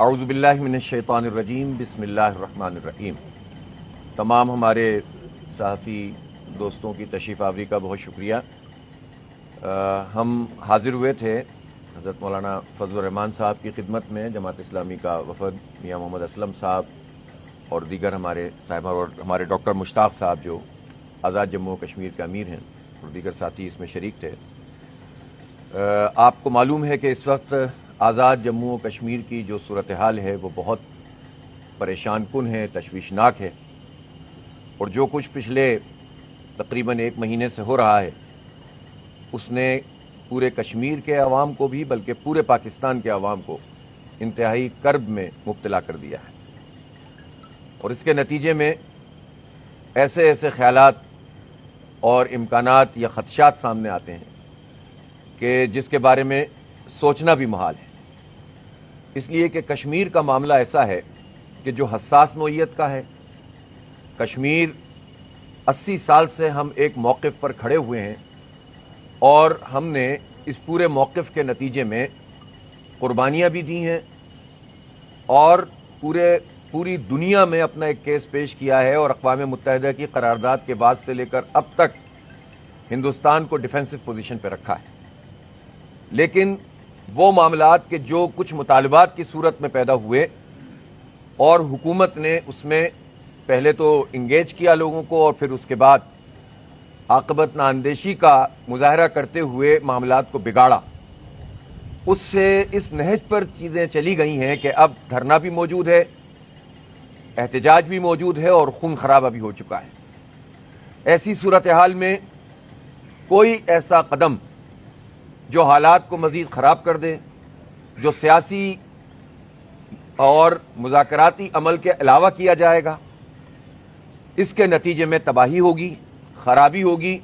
اعوذ باللہ من الشیطان الرجیم بسم اللہ الرحمن الرحیم۔ تمام ہمارے صحافی دوستوں کی تشریف آوری کا بہت شکریہ۔ ہم حاضر ہوئے تھے حضرت مولانا فضل الرحمان صاحب کی خدمت میں، جماعت اسلامی کا وفد، میاں محمد اسلم صاحب اور دیگر ہمارے صاحب اور ہمارے ڈاکٹر مشتاق صاحب جو آزاد جموں و کشمیر کے امیر ہیں، اور دیگر ساتھی اس میں شریک تھے۔ آپ کو معلوم ہے کہ اس وقت آزاد جموں و کشمیر کی جو صورتحال ہے وہ بہت پریشان کن ہے، تشویشناک ہے، اور جو کچھ پچھلے تقریباً 1 مہینے سے ہو رہا ہے اس نے پورے کشمیر کے عوام کو بھی بلکہ پورے پاکستان کے عوام کو انتہائی کرب میں مبتلا کر دیا ہے، اور اس کے نتیجے میں ایسے خیالات اور امکانات یا خدشات سامنے آتے ہیں کہ جس کے بارے میں سوچنا بھی محال ہے، اس لیے کہ کشمیر کا معاملہ ایسا ہے کہ جو حساس نوعیت کا ہے۔ کشمیر 80 سال سے ہم ایک موقف پر کھڑے ہوئے ہیں، اور ہم نے اس پورے موقف کے نتیجے میں قربانیاں بھی دی ہیں، اور پوری دنیا میں اپنا ایک کیس پیش کیا ہے، اور اقوام متحدہ کی قرارداد کے بعد سے لے کر اب تک ہندوستان کو ڈیفینسو پوزیشن پہ رکھا ہے۔ لیکن وہ معاملات کے جو کچھ مطالبات کی صورت میں پیدا ہوئے، اور حکومت نے اس میں پہلے تو انگیج کیا لوگوں کو، اور پھر اس کے بعد عاقبت نااندیشی کا مظاہرہ کرتے ہوئے معاملات کو بگاڑا، اس سے اس نہج پر چیزیں چلی گئی ہیں کہ اب دھرنا بھی موجود ہے، احتجاج بھی موجود ہے، اور خون خرابہ بھی ہو چکا ہے۔ ایسی صورتحال میں کوئی ایسا قدم جو حالات کو مزید خراب کر دے، جو سیاسی اور مذاکراتی عمل کے علاوہ کیا جائے گا، اس کے نتیجے میں تباہی ہوگی، خرابی ہوگی۔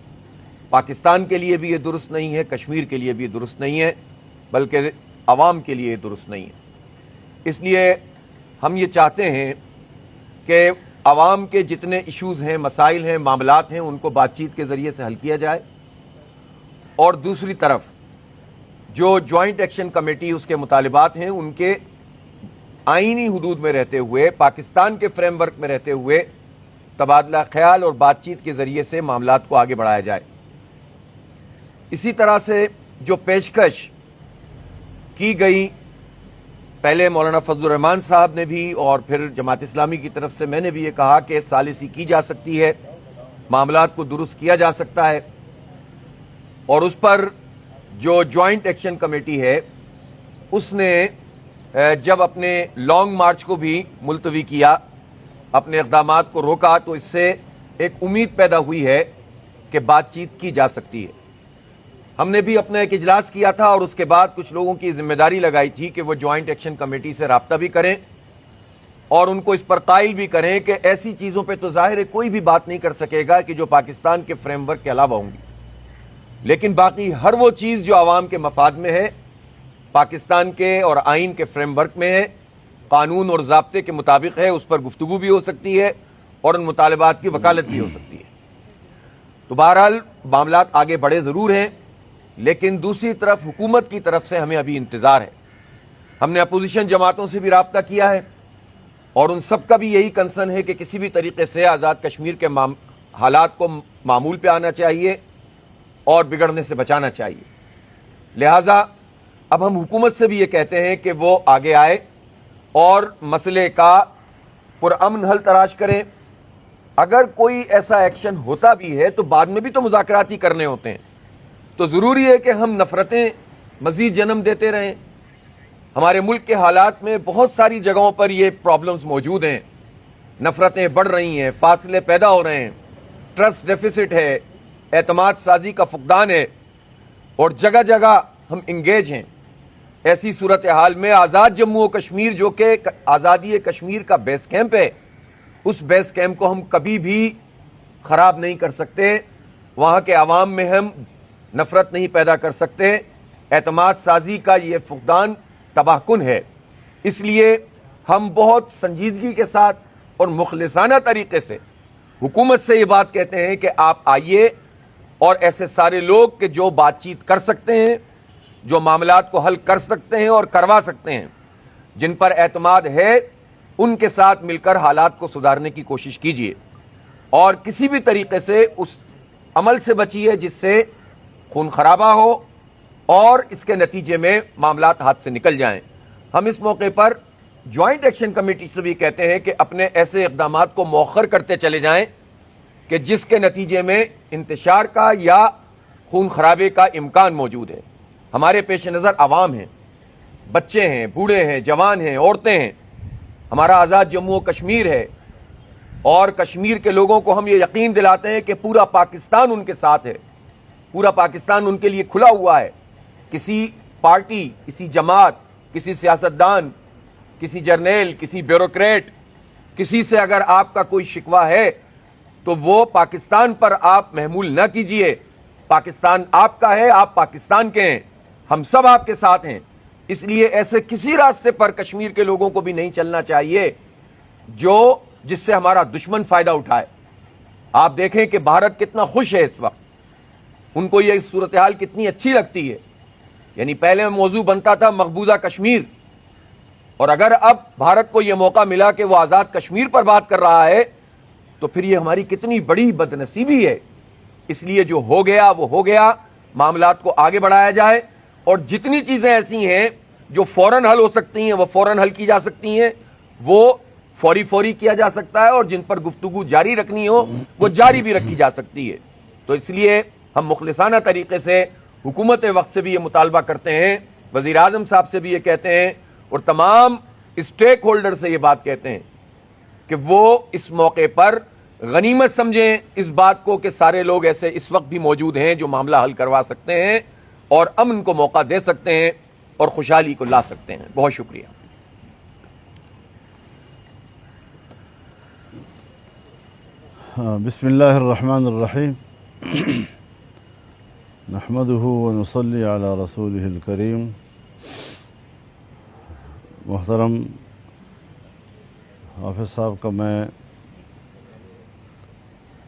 پاکستان کے لیے بھی یہ درست نہیں ہے، کشمیر کے لیے بھی یہ درست نہیں ہے، بلکہ عوام کے لیے یہ درست نہیں ہے۔ اس لیے ہم یہ چاہتے ہیں کہ عوام کے جتنے ایشوز ہیں، مسائل ہیں، معاملات ہیں، ان کو بات چیت کے ذریعے سے حل کیا جائے، اور دوسری طرف جو جوائنٹ ایکشن کمیٹی اس کے مطالبات ہیں ان کے آئینی حدود میں رہتے ہوئے، پاکستان کے فریم ورک میں رہتے ہوئے تبادلہ خیال اور بات چیت کے ذریعے سے معاملات کو آگے بڑھایا جائے۔ اسی طرح سے جو پیشکش کی گئی، پہلے مولانا فضل الرحمان صاحب نے بھی اور پھر جماعت اسلامی کی طرف سے میں نے بھی یہ کہا کہ ثالثی کی جا سکتی ہے، معاملات کو درست کیا جا سکتا ہے، اور اس پر جو جوائنٹ ایکشن کمیٹی ہے اس نے جب اپنے لانگ مارچ کو بھی ملتوی کیا، اپنے اقدامات کو روکا، تو اس سے ایک امید پیدا ہوئی ہے کہ بات چیت کی جا سکتی ہے۔ ہم نے بھی اپنا ایک اجلاس کیا تھا، اور اس کے بعد کچھ لوگوں کی ذمہ داری لگائی تھی کہ وہ جوائنٹ ایکشن کمیٹی سے رابطہ بھی کریں، اور ان کو اس پر قائل بھی کریں کہ ایسی چیزوں پہ تو ظاہر ہے کوئی بھی بات نہیں کر سکے گا کہ جو پاکستان کے فریم ورک کے علاوہ ہوں گی، لیکن باقی ہر وہ چیز جو عوام کے مفاد میں ہے، پاکستان کے اور آئین کے فریم ورک میں ہے، قانون اور ضابطے کے مطابق ہے، اس پر گفتگو بھی ہو سکتی ہے، اور ان مطالبات کی وکالت بھی ہو سکتی ہے۔ تو بہرحال معاملات آگے بڑھے ضرور ہیں، لیکن دوسری طرف حکومت کی طرف سے ہمیں ابھی انتظار ہے۔ ہم نے اپوزیشن جماعتوں سے بھی رابطہ کیا ہے، اور ان سب کا بھی یہی کنسرن ہے کہ کسی بھی طریقے سے آزاد کشمیر کے حالات کو معمول پہ آنا چاہیے اور بگڑنے سے بچانا چاہیے۔ لہٰذا اب ہم حکومت سے بھی یہ کہتے ہیں کہ وہ آگے آئے اور مسئلے کا پرامن حل تلاش کریں۔ اگر کوئی ایسا ایکشن ہوتا بھی ہے تو بعد میں بھی تو مذاکرات ہی کرنے ہوتے ہیں، تو ضروری ہے کہ ہم نفرتیں مزید جنم دیتے رہیں؟ ہمارے ملک کے حالات میں بہت ساری جگہوں پر یہ پرابلمز موجود ہیں، نفرتیں بڑھ رہی ہیں، فاصلے پیدا ہو رہے ہیں، ٹرسٹ ڈیفیسٹ ہے، اعتماد سازی کا فقدان ہے، اور جگہ جگہ ہم انگیج ہیں۔ ایسی صورتحال میں آزاد جموں و کشمیر جو کہ آزادی کشمیر کا بیس کیمپ ہے، اس بیس کیمپ کو ہم کبھی بھی خراب نہیں کر سکتے، وہاں کے عوام میں ہم نفرت نہیں پیدا کر سکتے۔ اعتماد سازی کا یہ فقدان تباہ کن ہے۔ اس لیے ہم بہت سنجیدگی کے ساتھ اور مخلصانہ طریقے سے حکومت سے یہ بات کہتے ہیں کہ آپ آئیے، اور ایسے سارے لوگ کہ جو بات چیت کر سکتے ہیں، جو معاملات کو حل کر سکتے ہیں اور کروا سکتے ہیں، جن پر اعتماد ہے ان کے ساتھ مل کر حالات کو سدھارنے کی کوشش کیجیے، اور کسی بھی طریقے سے اس عمل سے بچیے جس سے خون خرابہ ہو اور اس کے نتیجے میں معاملات ہاتھ سے نکل جائیں۔ ہم اس موقع پر جوائنٹ ایکشن کمیٹی سے بھی کہتے ہیں کہ اپنے ایسے اقدامات کو مؤخر کرتے چلے جائیں کہ جس کے نتیجے میں انتشار کا یا خون خرابے کا امکان موجود ہے۔ ہمارے پیش نظر عوام ہیں، بچے ہیں، بوڑھے ہیں، جوان ہیں، عورتیں ہیں، ہمارا آزاد جموں و کشمیر ہے، اور کشمیر کے لوگوں کو ہم یہ یقین دلاتے ہیں کہ پورا پاکستان ان کے ساتھ ہے، پورا پاکستان ان کے لیے کھلا ہوا ہے۔ کسی پارٹی، کسی جماعت، کسی سیاستدان، کسی جرنیل، کسی بیوروکریٹ، کسی سے اگر آپ کا کوئی شکوہ ہے تو وہ پاکستان پر آپ محمول نہ کیجئے۔ پاکستان آپ کا ہے، آپ پاکستان کے ہیں، ہم سب آپ کے ساتھ ہیں۔ اس لیے ایسے کسی راستے پر کشمیر کے لوگوں کو بھی نہیں چلنا چاہیے جس سے ہمارا دشمن فائدہ اٹھائے۔ آپ دیکھیں کہ بھارت کتنا خوش ہے اس وقت، ان کو یہ صورتحال کتنی اچھی لگتی ہے۔ یعنی پہلے موضوع بنتا تھا مقبوضہ کشمیر، اور اگر اب بھارت کو یہ موقع ملا کہ وہ آزاد کشمیر پر بات کر رہا ہے تو پھر یہ ہماری کتنی بڑی بد نصیبی ہے۔ اس لیے جو ہو گیا وہ ہو گیا، معاملات کو آگے بڑھایا جائے، اور جتنی چیزیں ایسی ہیں جو فوراً حل ہو سکتی ہیں وہ فوراً حل کی جا سکتی ہیں، وہ فوری کیا جا سکتا ہے، اور جن پر گفتگو جاری رکھنی ہو وہ جاری بھی رکھی جا سکتی ہے۔ تو اس لیے ہم مخلصانہ طریقے سے حکومت وقت سے بھی یہ مطالبہ کرتے ہیں، وزیر اعظم صاحب سے بھی یہ کہتے ہیں، اور تمام اسٹیک ہولڈر سے یہ بات کہتے ہیں کہ وہ اس موقع پر غنیمت سمجھیں اس بات کو کہ سارے لوگ ایسے اس وقت بھی موجود ہیں جو معاملہ حل کروا سکتے ہیں اور امن کو موقع دے سکتے ہیں اور خوشحالی کو لا سکتے ہیں۔ بہت شکریہ۔ بسم اللہ الرحمن الرحیم، نحمدہ ونصلی علی رسولہ الکریم۔ محترم حافظ صاحب کا میں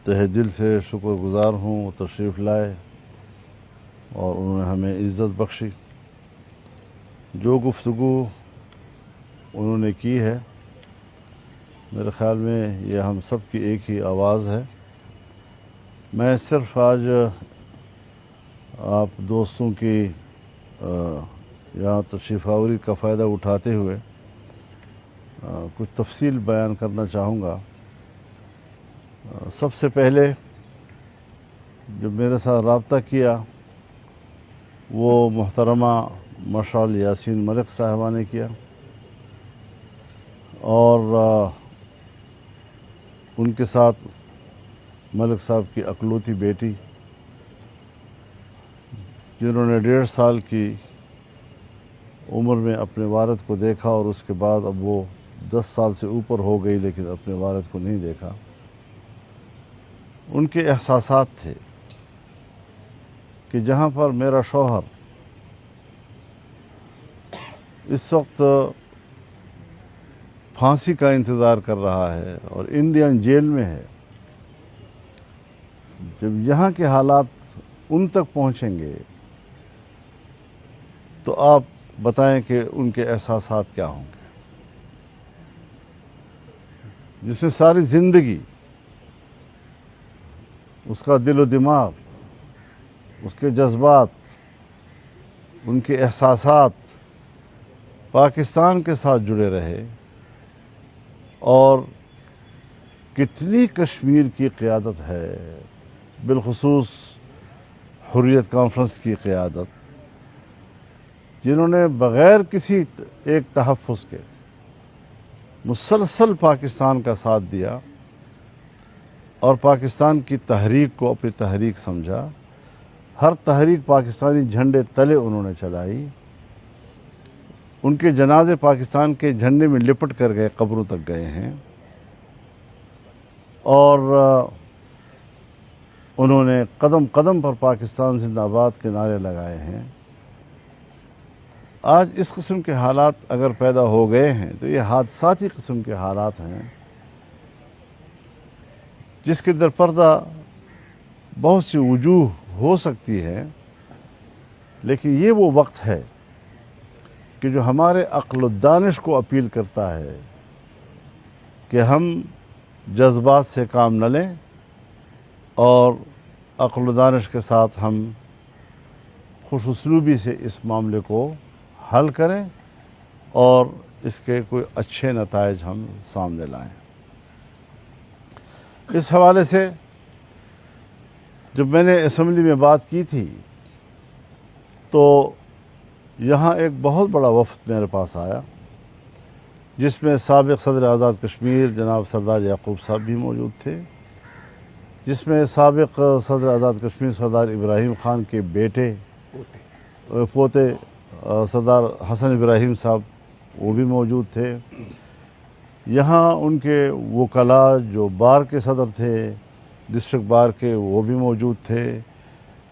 تہ دل سے شکر گزار ہوں، وہ تشریف لائے اور انہوں نے ہمیں عزت بخشی۔ جو گفتگو انہوں نے کی ہے میرے خیال میں یہ ہم سب کی ایک ہی آواز ہے۔ میں صرف آج آپ دوستوں کی یہاں تشریف آوری کا فائدہ اٹھاتے ہوئے کچھ تفصیل بیان کرنا چاہوں گا۔ سب سے پہلے جو میرے ساتھ رابطہ کیا وہ محترمہ مشعل یاسین ملک صاحبہ نے کیا، اور ان کے ساتھ ملک صاحب کی اکلوتی بیٹی، جنہوں نے 1.5 سال کی عمر میں اپنے والد کو دیکھا، اور اس کے بعد اب وہ 10 سال سے اوپر ہو گئی لیکن اپنے والد کو نہیں دیکھا۔ ان کے احساسات تھے کہ جہاں پر میرا شوہر اس وقت پھانسی کا انتظار کر رہا ہے اور انڈین جیل میں ہے، جب یہاں کے حالات ان تک پہنچیں گے تو آپ بتائیں کہ ان کے احساسات کیا ہوں گے۔ جس نے ساری زندگی اس کا دل و دماغ، اس کے جذبات، ان کے احساسات پاکستان کے ساتھ جڑے رہے، اور کتنی کشمیر کی قیادت ہے، بالخصوص حریت کانفرنس کی قیادت، جنہوں نے بغیر کسی ایک تحفظ کے مسلسل پاکستان کا ساتھ دیا اور پاکستان کی تحریک کو اپنی تحریک سمجھا۔ ہر تحریک پاکستانی جھنڈے تلے انہوں نے چلائی، ان کے جنازے پاکستان کے جھنڈے میں لپٹ کر گئے، قبروں تک گئے ہیں، اور انہوں نے قدم قدم پر پاکستان زندہ آباد کے نعرے لگائے ہیں۔ آج اس قسم کے حالات اگر پیدا ہو گئے ہیں تو یہ حادثاتی قسم کے حالات ہیں جس کے در پردہ بہت سی وجوہ ہو سکتی ہے، لیکن یہ وہ وقت ہے کہ جو ہمارے عقل و دانش کو اپیل کرتا ہے کہ ہم جذبات سے کام نہ لیں اور عقل و دانش کے ساتھ ہم خوش اسلوبی سے اس معاملے کو حل کریں اور اس کے کوئی اچھے نتائج ہم سامنے لائیں۔ اس حوالے سے جب میں نے اسمبلی میں بات کی تھی تو یہاں ایک بہت بڑا وفد میرے پاس آیا، جس میں سابق صدر آزاد کشمیر جناب سردار یعقوب صاحب بھی موجود تھے، جس میں سابق صدر آزاد کشمیر سردار ابراہیم خان کے بیٹے پوتے سردار حسن ابراہیم صاحب وہ بھی موجود تھے، یہاں ان کے وکلاء جو بار کے صدر تھے ڈسٹرکٹ بار کے وہ بھی موجود تھے،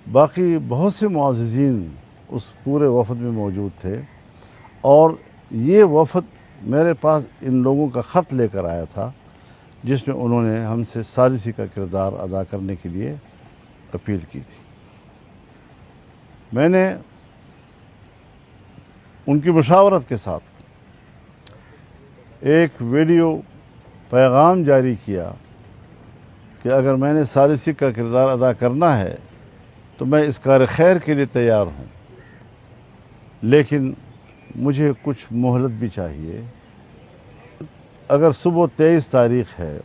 باقی بہت سے معززین اس پورے وفد میں موجود تھے، اور یہ وفد میرے پاس ان لوگوں کا خط لے کر آیا تھا جس میں انہوں نے ہم سے ثالثی کا کردار ادا کرنے کے لیے اپیل کی تھی۔ میں نے ان کی مشاورت کے ساتھ ایک ویڈیو پیغام جاری کیا کہ اگر میں نے ثالثی کا کردار ادا کرنا ہے تو میں اس کار خیر کے لیے تیار ہوں، لیکن مجھے کچھ مہلت بھی چاہیے۔ اگر صبح 23 تاریخ ہے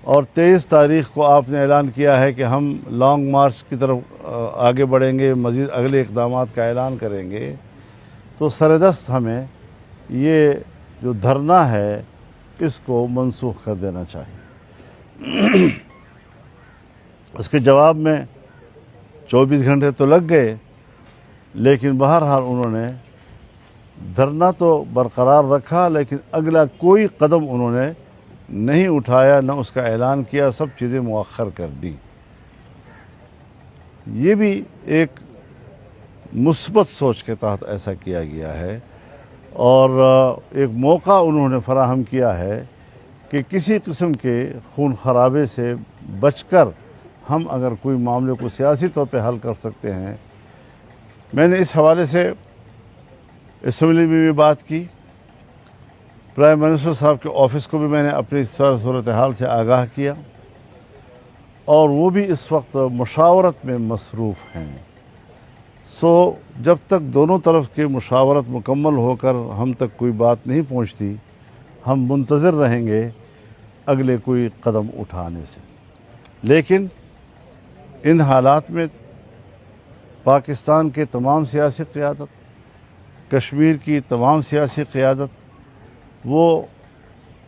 اور 23 تاریخ کو آپ نے اعلان کیا ہے کہ ہم لانگ مارچ کی طرف آگے بڑھیں گے، مزید اگلے اقدامات کا اعلان کریں گے، تو سردست ہمیں یہ جو دھرنا ہے اس کو منسوخ کر دینا چاہیے۔ اس کے جواب میں 24 گھنٹے تو لگ گئے، لیکن بہرحال انہوں نے دھرنا تو برقرار رکھا، لیکن اگلا کوئی قدم انہوں نے نہیں اٹھایا، نہ اس کا اعلان کیا، سب چیزیں مؤخر کر دیں۔ یہ بھی ایک مثبت سوچ کے تحت ایسا کیا گیا ہے، اور ایک موقع انہوں نے فراہم کیا ہے کہ کسی قسم کے خون خرابے سے بچ کر ہم اگر کوئی معاملے کو سیاسی طور پہ حل کر سکتے ہیں۔ میں نے اس حوالے سے اسمبلی میں بھی بات کی، پرائم منسٹر صاحب کے آفس کو بھی میں نے اپنی صورتحال سے آگاہ کیا، اور وہ بھی اس وقت مشاورت میں مصروف ہیں۔ جب تک دونوں طرف کی مشاورت مکمل ہو کر ہم تک کوئی بات نہیں پہنچتی، ہم منتظر رہیں گے اگلے کوئی قدم اٹھانے سے۔ لیکن ان حالات میں پاکستان کے تمام سیاسی قیادت، کشمیر کی تمام سیاسی قیادت وہ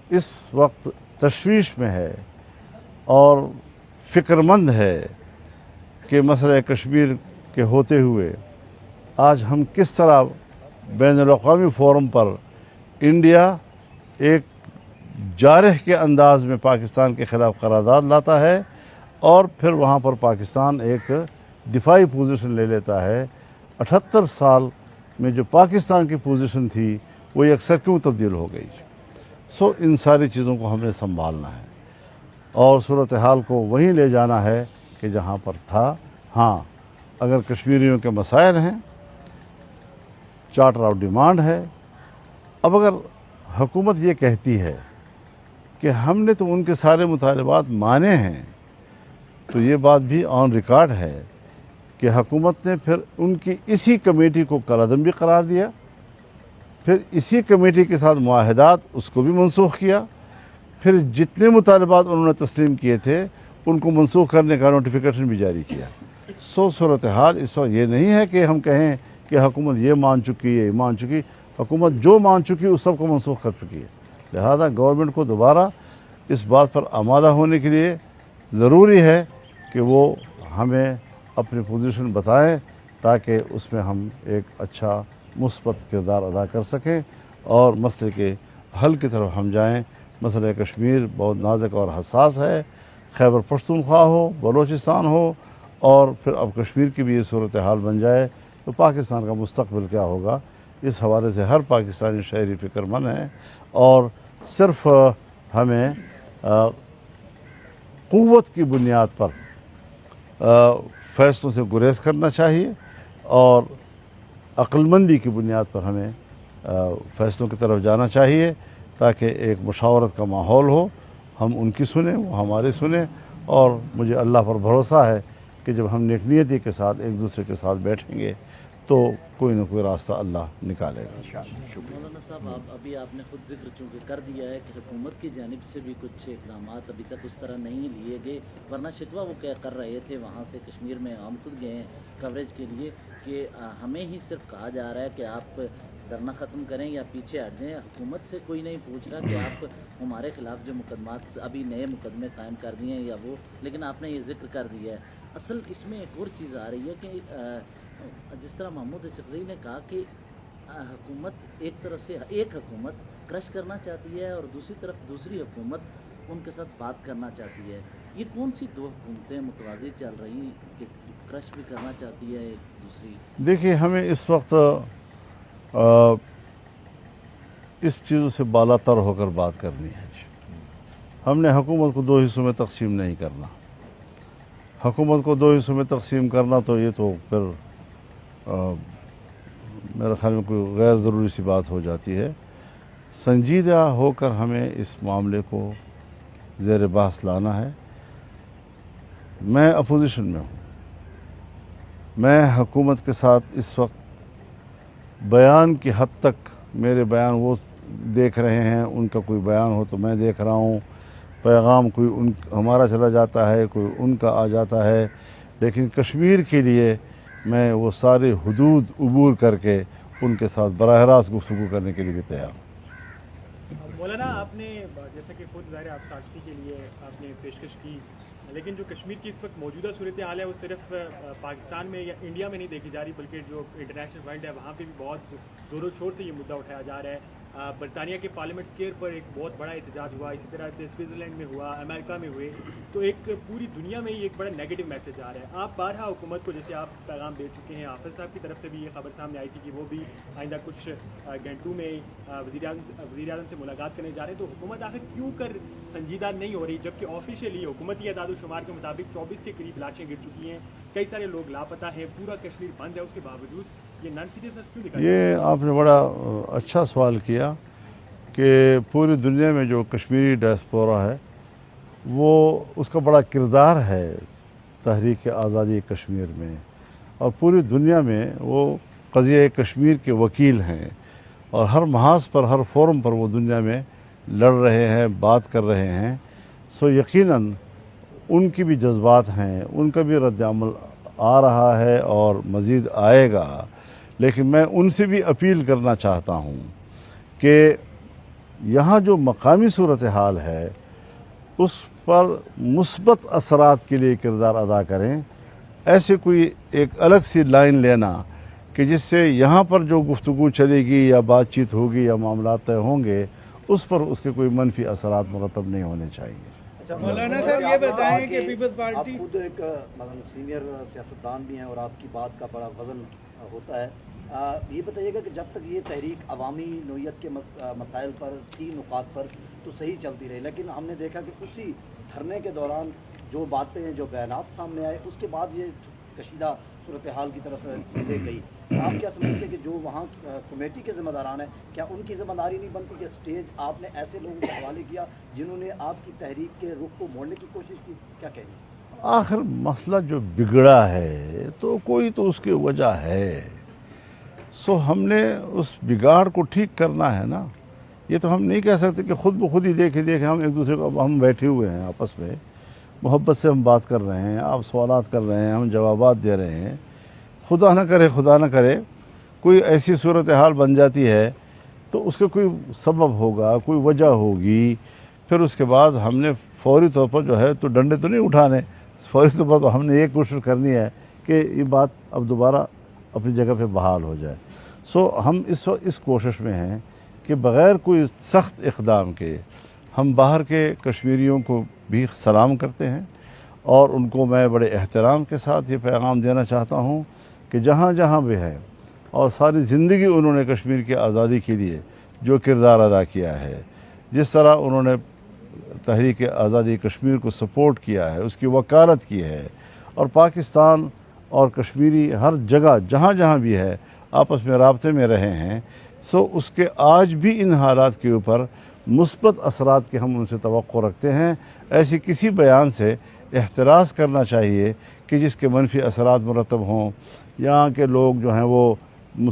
اس وقت تشویش میں ہے اور فکر مند ہے کہ مسئلہ کشمیر کے ہوتے ہوئے آج ہم کس طرح بین الاقوامی فورم پر انڈیا ایک جارح کے انداز میں پاکستان کے خلاف قرارداد لاتا ہے، اور پھر وہاں پر پاکستان ایک دفاعی پوزیشن لے لیتا ہے۔ 78 سال میں جو پاکستان کی پوزیشن تھی وہ یکسر کیوں تبدیل ہو گئی؟ ان ساری چیزوں کو ہم نے سنبھالنا ہے اور صورتحال کو وہیں لے جانا ہے کہ جہاں پر تھا۔ ہاں، اگر کشمیریوں کے مسائل ہیں، چارٹر آف ڈیمانڈ ہے، اب اگر حکومت یہ کہتی ہے کہ ہم نے تو ان کے سارے مطالبات مانے ہیں، تو یہ بات بھی آن ریکارڈ ہے کہ حکومت نے پھر ان کی اسی کمیٹی کو کالعدم بھی قرار دیا، پھر اسی کمیٹی کے ساتھ معاہدات اس کو بھی منسوخ کیا، پھر جتنے مطالبات انہوں نے تسلیم کیے تھے ان کو منسوخ کرنے کا نوٹیفیکیشن بھی جاری کیا۔ صورتحال اس وقت یہ نہیں ہے کہ ہم کہیں کہ حکومت یہ مان چکی ہے، یہ مان چکی، حکومت جو مان چکی اس سب کو منسوخ کر چکی ہے۔ لہذا گورنمنٹ کو دوبارہ اس بات پر آمادہ ہونے کے لیے ضروری ہے کہ وہ ہمیں اپنی پوزیشن بتائیں تاکہ اس میں ہم ایک اچھا مثبت کردار ادا کر سکیں اور مسئلے کے حل کی طرف ہم جائیں۔ مسئلہ کشمیر بہت نازک اور حساس ہے، خیبر پختونخوا ہو، بلوچستان ہو، اور پھر اب کشمیر کی بھی یہ صورتحال بن جائے تو پاکستان کا مستقبل کیا ہوگا؟ اس حوالے سے ہر پاکستانی شہری فکر مند ہے، اور صرف ہمیں قوت کی بنیاد پر فیصلوں سے گریز کرنا چاہیے اور عقل مندی کی بنیاد پر ہمیں فیصلوں کی طرف جانا چاہیے تاکہ ایک مشاورت کا ماحول ہو، ہم ان کی سنیں، وہ ہماری سنیں، اور مجھے اللہ پر بھروسہ ہے کہ جب ہم نیک نیتی کے ساتھ ایک دوسرے کے ساتھ بیٹھیں گے تو کوئی نہ کوئی راستہ اللہ نکالے گا۔ مولانا صاحب، آپ نے خود ذکر چونکہ کر دیا ہے کہ حکومت کی جانب سے بھی کچھ اقدامات ابھی تک اس طرح نہیں لیے گئے، ورنہ شکوہ وہ کر رہے تھے وہاں سے کشمیر میں، ہم خود گئے ہیں کوریج کے لیے، کہ ہمیں ہی صرف کہا جا رہا ہے کہ آپ دھرنا ختم کریں یا پیچھے ہٹ جائیں، حکومت سے کوئی نہیں پوچھ رہا کہ آپ ہمارے خلاف جو مقدمات ابھی نئے مقدمے قائم کر دیے ہیں یا وہ، لیکن آپ نے یہ ذکر کر دیا ہے۔ اصل اس میں ایک اور چیز آ رہی ہے کہ جس طرح محمود اچکزئی نے کہا کہ حکومت ایک طرف سے ایک حکومت کرش کرنا چاہتی ہے اور دوسری طرف دوسری حکومت ان کے ساتھ بات کرنا چاہتی ہے، یہ کون سی دو حکومتیں متوازی چل رہی ہیں کہ کرش بھی کرنا چاہتی ہے ایک دوسری؟ دیکھیے، ہمیں اس وقت اس چیزوں سے بالا تر ہو کر بات کرنی ہے۔ ہم نے حکومت کو دو حصوں میں تقسیم نہیں کرنا۔ حکومت کو دو حصوں میں تقسیم کرنا تو یہ تو پھر میرے خیال میں کوئی غیر ضروری سی بات ہو جاتی ہے۔ سنجیدہ ہو کر ہمیں اس معاملے کو زیر بحث لانا ہے۔ میں اپوزیشن میں ہوں، میں حکومت کے ساتھ اس وقت بیان کی حد تک، میرے بیان وہ دیکھ رہے ہیں، ان کا کوئی بیان ہو تو میں دیکھ رہا ہوں، پیغام کوئی ہمارا چلا جاتا ہے، کوئی ان کا آ جاتا ہے، لیکن کشمیر کے لیے میں وہ سارے حدود عبور کر کے ان کے ساتھ براہ راست گفتگو کرنے کے لیے بھی تیار ہوں۔ مولانا، آپ نے جیسا کہ خود ظاہر آپ ساکسی کے لیے آپ نے پیشکش کی، لیکن جو کشمیر کی اس وقت موجودہ صورتحال ہے وہ صرف پاکستان میں یا انڈیا میں نہیں دیکھی جا رہی، بلکہ جو انٹرنیشنل ورلڈ ہے وہاں پہ بھی بہت زور و شور سے یہ مدعا اٹھایا جا رہا ہے۔ برطانیہ کے پارلیمنٹ اسکیئر پر ایک بہت بڑا احتجاج ہوا، اسی طرح سے سوئٹزرلینڈ میں ہوا، امریکہ میں ہوئے، تو ایک پوری دنیا میں یہ ایک بڑا نیگیٹو میسج آ رہا ہے۔ آپ بارہا حکومت کو جیسے آپ پیغام دے چکے ہیں، حافظ صاحب کی طرف سے بھی یہ خبر سامنے آئی تھی کہ وہ بھی آئندہ کچھ گھنٹوں میں وزیر اعظم سے ملاقات کرنے جا رہے ہیں، تو حکومت آخر کیوں کر سنجیدہ نہیں ہو رہی، جبکہ آفیشیلی حکومتی اعداد و شمار کے مطابق 24 کے قریب لاشیں گر چکی ہیں، کئی سارے لوگ لاپتہ ہیں، پورا کشمیر بند ہے، اس کے باوجود یہ نان سیریسنس کیوں دکھائی؟ یہ آپ نے بڑا اچھا سوال کیا کہ پوری دنیا میں جو کشمیری ڈائسپورا ہے وہ اس کا بڑا کردار ہے تحریک آزادی کشمیر میں، اور پوری دنیا میں وہ قضیہ کشمیر کے وکیل ہیں، اور ہر محاذ پر، ہر فورم پر وہ دنیا میں لڑ رہے ہیں، بات کر رہے ہیں۔ سو یقیناً ان کی بھی جذبات ہیں، ان کا بھی رد عمل آ رہا ہے اور مزید آئے گا، لیکن میں ان سے بھی اپیل کرنا چاہتا ہوں کہ یہاں جو مقامی صورتحال ہے اس پر مثبت اثرات کے لیے کردار ادا کریں۔ ایسے کوئی ایک الگ سی لائن لینا کہ جس سے یہاں پر جو گفتگو چلے گی یا بات چیت ہوگی یا معاملات طے ہوں گے، اس پر اس کے کوئی منفی اثرات مرتب نہیں ہونے چاہیے۔ مولانا صاحب، یہ بتائیں کہ پیپلز پارٹی، آپ خود ایک سینئر سیاستدان بھی ہیں اور آپ کی بات کا بڑا وزن ہوتا ہے، یہ بتائیے گا کہ جب تک یہ تحریک عوامی نوعیت کے مسائل پر، 3 نکات پر تو صحیح چلتی رہی، لیکن ہم نے دیکھا کہ اسی دھرنے کے دوران جو باتیں، جو بیانات سامنے آئے، اس کے بعد یہ کشیدہ صورتحال کی طرف لے گئی۔ آپ کیا سمجھتے ہیں کہ جو وہاں کمیٹی کے ذمہ داران ہیں، کیا ان کی ذمہ داری نہیں بنتی کہ اسٹیج آپ نے ایسے لوگوں کے حوالے کیا جنہوں نے آپ کی تحریک کے رخ کو موڑنے کی کوشش کی؟ کیا کہیں گے؟ آخر مسئلہ جو بگڑا ہے تو کوئی تو اس کی وجہ ہے، سو ہم نے اس بگاڑ کو ٹھیک کرنا ہے نا۔ یہ تو ہم نہیں کہہ سکتے کہ خود بخود ہی دیکھے ہم ایک دوسرے کو، ہم بیٹھے ہوئے ہیں آپس میں، محبت سے ہم بات کر رہے ہیں، آپ سوالات کر رہے ہیں، ہم جوابات دے رہے ہیں، خدا نہ کرے کوئی ایسی صورتحال بن جاتی ہے تو اس کا کوئی سبب ہوگا، کوئی وجہ ہوگی، پھر اس کے بعد ہم نے فوری طور پر جو ہے تو ڈنڈے تو نہیں اٹھانے، فوری طور پر تو ہم نے یہ کوشش کرنی ہے کہ یہ بات اب دوبارہ اپنی جگہ پہ بحال ہو جائے۔ سو ہم اس وقت اس کوشش میں ہیں کہ بغیر کوئی سخت اقدام کے ہم باہر کے کشمیریوں کو بھی سلام کرتے ہیں، اور ان کو میں بڑے احترام کے ساتھ یہ پیغام دینا چاہتا ہوں کہ جہاں جہاں بھی ہے، اور ساری زندگی انہوں نے کشمیر کی آزادی کے لیے جو کردار ادا کیا ہے، جس طرح انہوں نے تحریک آزادی کشمیر کو سپورٹ کیا ہے، اس کی وکالت کی ہے، اور پاکستان اور کشمیری ہر جگہ جہاں جہاں بھی ہے آپس میں رابطے میں رہے ہیں، سو اس کے آج بھی ان حالات کے اوپر مثبت اثرات کے ہم ان سے توقع رکھتے ہیں. ایسی کسی بیان سے احتراز کرنا چاہیے کہ جس کے منفی اثرات مرتب ہوں. یہاں کے لوگ جو ہیں وہ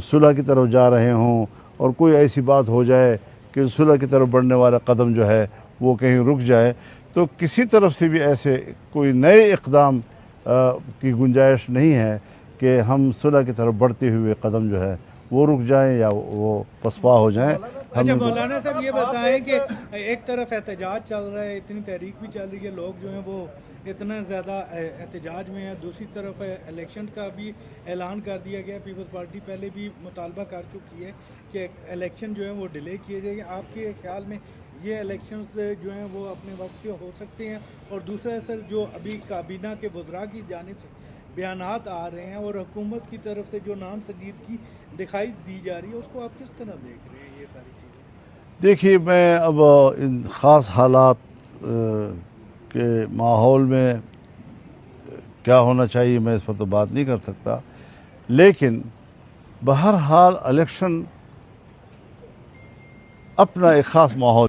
صلح کی طرف جا رہے ہوں اور کوئی ایسی بات ہو جائے کہ صلح کی طرف بڑھنے والا قدم جو ہے وہ کہیں رک جائے, تو کسی طرف سے بھی ایسے کوئی نئے اقدام کی گنجائش نہیں ہے کہ ہم صلح کی طرف بڑھتے ہوئے قدم جو ہے وہ رک جائیں یا وہ پسپا ہو جائیں. اچھا مولانا صاحب یہ بتائیں کہ ایک طرف احتجاج چل رہا ہے, اتنی تحریک بھی چل رہی ہے, لوگ جو ہیں وہ اتنا زیادہ احتجاج میں ہے, دوسری طرف الیکشن کا بھی اعلان کر دیا گیا. پیپلز پارٹی پہلے بھی مطالبہ کر چکی ہے کہ الیکشن جو ہیں وہ ڈیلے کیے جائیں. آپ کے خیال میں یہ الیکشنز جو ہیں وہ اپنے وقت پہ ہو سکتے ہیں؟ اور دوسرا اثر جو ابھی کابینہ کے وزراء کی جانب سے بیانات آ رہے ہیں اور حکومت کی طرف سے جو نام سنجیدگی دکھائی دی جا رہی ہے, اس کو آپ کس طرح دیکھ رہے ہیں یہ ساری چیزیں؟ دیکھیے, میں اب ان خاص حالات کے ماحول میں کیا ہونا چاہیے میں اس پر تو بات نہیں کر سکتا, لیکن بہرحال الیکشن اپنا ایک خاص ماحول